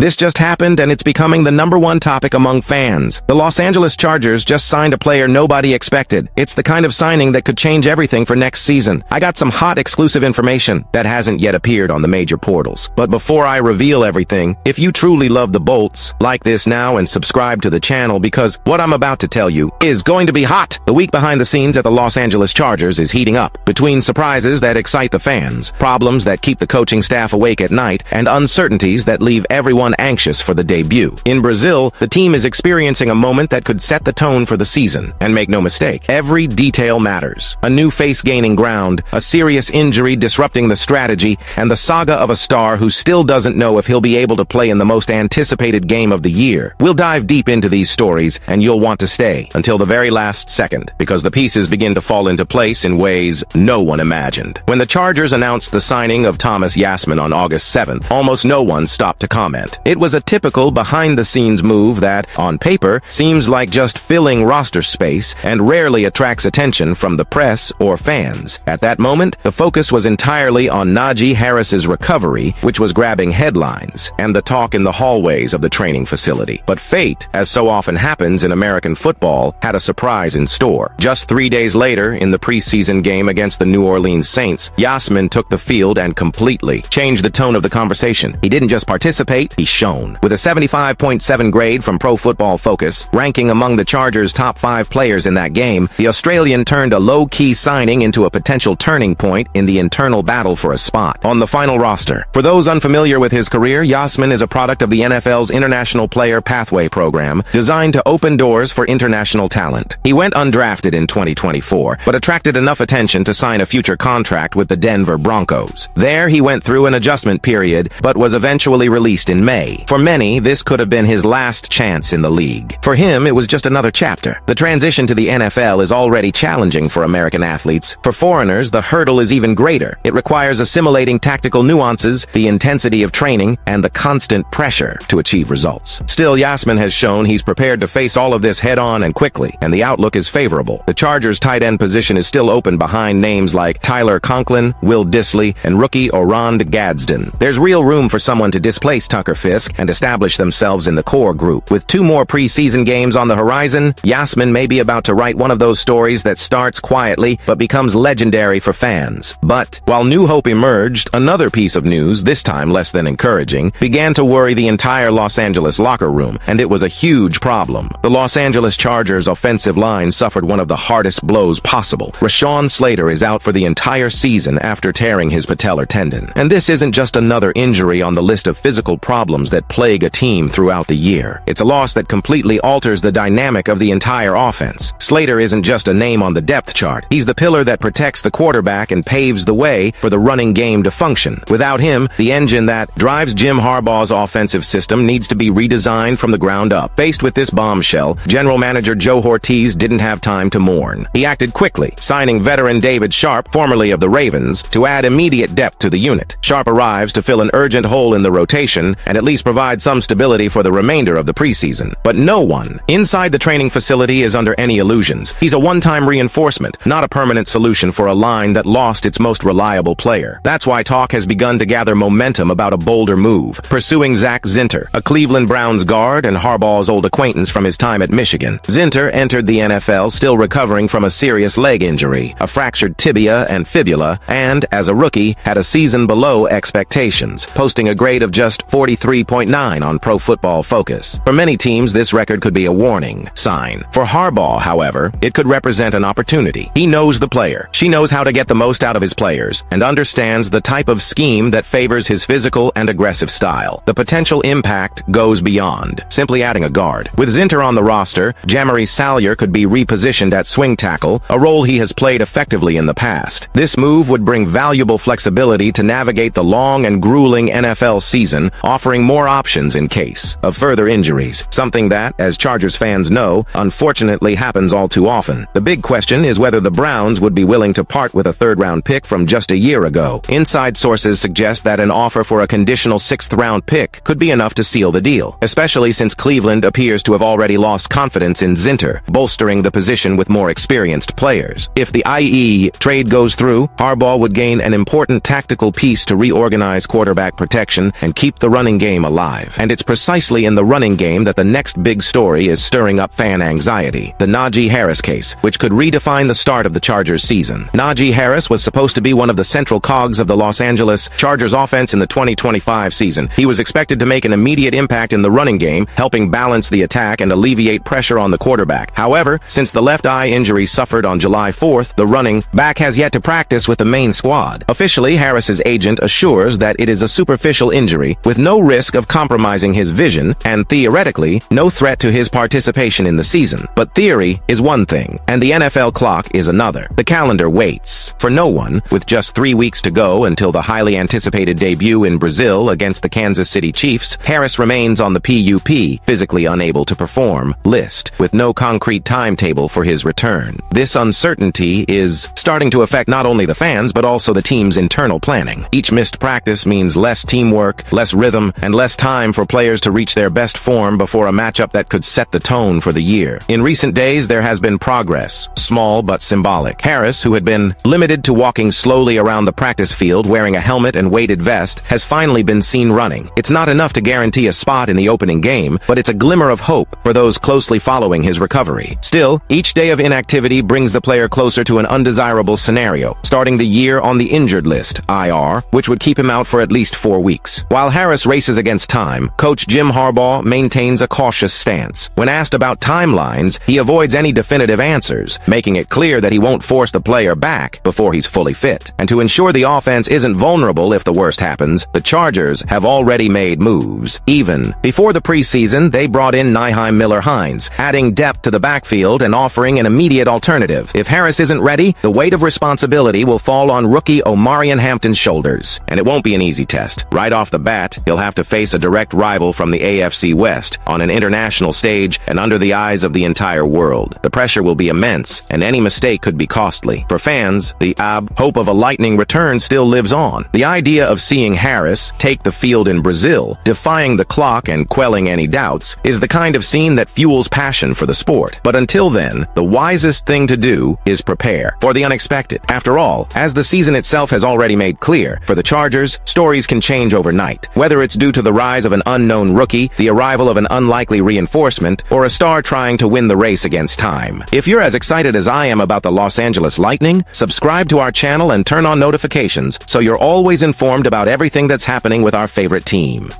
This just happened and it's becoming the #1 topic among fans. The Los Angeles Chargers just signed a player nobody expected. It's the kind of signing that could change everything for next season. I got some hot exclusive information that hasn't yet appeared on the major portals. But before I reveal everything, if you truly love the Bolts, like this now and subscribe to the channel because what I'm about to tell you is going to be hot. The week behind the scenes at the Los Angeles Chargers is heating up. Between surprises that excite the fans, problems that keep the coaching staff awake at night, and uncertainties that leave everyone anxious for the debut. In Brazil, the team is experiencing a moment that could set the tone for the season. And make no mistake, every detail matters. A new face gaining ground, a serious injury disrupting the strategy, and the saga of a star who still doesn't know if he'll be able to play in the most anticipated game of the year. We'll dive deep into these stories, and you'll want to stay until the very last second, because the pieces begin to fall into place in ways no one imagined. When the Chargers announced the signing of Thomas Yasman on August 7th, almost no one stopped to comment. It was a typical behind-the-scenes move that, on paper, seems like just filling roster space and rarely attracts attention from the press or fans. At that moment, the focus was entirely on Naji Harris's recovery, which was grabbing headlines, and the talk in the hallways of the training facility. But fate, as so often happens in American football, had a surprise in store. Just 3 days later, in the preseason game against the New Orleans Saints, Yasman took the field and completely changed the tone of the conversation. He didn't just participate, he shone. With a 75.7 grade from Pro Football Focus, ranking among the Chargers' top 5 players in that game, the Australian turned a low-key signing into a potential turning point in the internal battle for a spot on the final roster. For those unfamiliar with his career, Yasman is a product of the NFL's International Player Pathway program, designed to open doors for international talent. He went undrafted in 2024, but attracted enough attention to sign a future contract with the Denver Broncos. There, he went through an adjustment period, but was eventually released in May. For many, this could have been his last chance in the league. For him, it was just another chapter. The transition to the NFL is already challenging for American athletes. For foreigners, the hurdle is even greater. It requires assimilating tactical nuances, the intensity of training, and the constant pressure to achieve results. Still, Yasman has shown he's prepared to face all of this head-on and quickly, and the outlook is favorable. The Chargers' tight end position is still open behind names like Tyler Conklin, Will Dissly, and rookie Orand Gadsden. There's real room for someone to displace Tucker Fisk and establish themselves in the core group. With 2 more preseason games on the horizon, Yasman may be about to write one of those stories that starts quietly but becomes legendary for fans. But while new hope emerged, another piece of news, this time less than encouraging, began to worry the entire Los Angeles locker room, and it was a huge problem. The Los Angeles Chargers' offensive line suffered one of the hardest blows possible. Rashawn Slater is out for the entire season after tearing his patellar tendon. And this isn't just another injury on the list of physical problems that plague a team throughout the year. It's a loss that completely alters the dynamic of the entire offense. Slater isn't just a name on the depth chart. He's the pillar that protects the quarterback and paves the way for the running game to function. Without him, the engine that drives Jim Harbaugh's offensive system needs to be redesigned from the ground up. Faced with this bombshell, General Manager Joe Ortiz didn't have time to mourn. He acted quickly, signing veteran David Sharp, formerly of the Ravens, to add immediate depth to the unit. Sharp arrives to fill an urgent hole in the rotation and at least provide some stability for the remainder of the preseason. But no one inside the training facility is under any illusions. He's a one-time reinforcement, not a permanent solution for a line that lost its most reliable player. That's why talk has begun to gather momentum about a bolder move, pursuing Zach Zinter, a Cleveland Browns guard and Harbaugh's old acquaintance from his time at Michigan. Zinter entered the NFL still recovering from a serious leg injury, a fractured tibia and fibula, and, as a rookie, had a season below expectations, posting a grade of just 43.9 on Pro Football Focus. For many teams, this record could be a warning sign. For Harbaugh, however, it could represent an opportunity. He knows the player. She knows how to get the most out of his players and understands the type of scheme that favors his physical and aggressive style. The potential impact goes beyond simply adding a guard. With Zinter on the roster, Jamari Salyer could be repositioned at swing tackle, a role he has played effectively in the past. This move would bring valuable flexibility to navigate the long and grueling NFL season, offering more options in case of further injuries, something that, as Chargers fans know, unfortunately happens all too often. The big question is whether the Browns would be willing to part with a third-round pick from just a year ago. Inside sources suggest that an offer for a conditional 6th-round pick could be enough to seal the deal, especially since Cleveland appears to have already lost confidence in Zinter, bolstering the position with more experienced players. If the IE trade goes through, Harbaugh would gain an important tactical piece to reorganize quarterback protection and keep the running game game alive. And it's precisely in the running game that the next big story is stirring up fan anxiety. The Naji Harris case, which could redefine the start of the Chargers season. Naji Harris was supposed to be one of the central cogs of the Los Angeles Chargers offense in the 2025 season. He was expected to make an immediate impact in the running game, helping balance the attack and alleviate pressure on the quarterback. However, since the left eye injury suffered on July 4th, the running back has yet to practice with the main squad. Officially, Harris's agent assures that it is a superficial injury with no risk of compromising his vision and, theoretically, no threat to his participation in the season. But theory is one thing, and the NFL clock is another. The calendar waits for no one, with just 3 weeks to go until the highly anticipated debut in Brazil against the Kansas City Chiefs. Harris remains on the PUP, physically unable to perform, list, with no concrete timetable for his return. This uncertainty is starting to affect not only the fans, but also the team's internal planning. Each missed practice means less teamwork, less rhythm, and less time for players to reach their best form before a matchup that could set the tone for the year. In recent days, there has been progress, small but symbolic. Harris, who had been limited to walking slowly around the practice field wearing a helmet and weighted vest, has finally been seen running. It's not enough to guarantee a spot in the opening game, but it's a glimmer of hope for those closely following his recovery. Still, each day of inactivity brings the player closer to an undesirable scenario, starting the year on the injured list, IR, which would keep him out for at least 4 weeks. While Harris races against time, coach Jim Harbaugh maintains a cautious stance. When asked about timelines, he avoids any definitive answers, making it clear that he won't force the player back before he's fully fit. And to ensure the offense isn't vulnerable if the worst happens, the Chargers have already made moves. Even before the preseason, they brought in Nyheim Miller-Hines, adding depth to the backfield and offering an immediate alternative. If Harris isn't ready, the weight of responsibility will fall on rookie Omarion Hampton's shoulders. And it won't be an easy test. Right off the bat, he'll have to face a direct rival from the AFC West on an international stage and under the eyes of the entire world. The pressure will be immense, and any mistake could be costly. For fans, the hope of a lightning return still lives on. The idea of seeing Harris take the field in Brazil, defying the clock and quelling any doubts, is the kind of scene that fuels passion for the sport. But until then, the wisest thing to do is prepare for the unexpected. After all, as the season itself has already made clear, for the Chargers, stories can change overnight. Whether it's due to the rise of an unknown rookie, the arrival of an unlikely reinforcement, or a star trying to win the race against time. If you're as excited as I am about the Los Angeles Lightning, subscribe to our channel and turn on notifications so you're always informed about everything that's happening with our favorite team.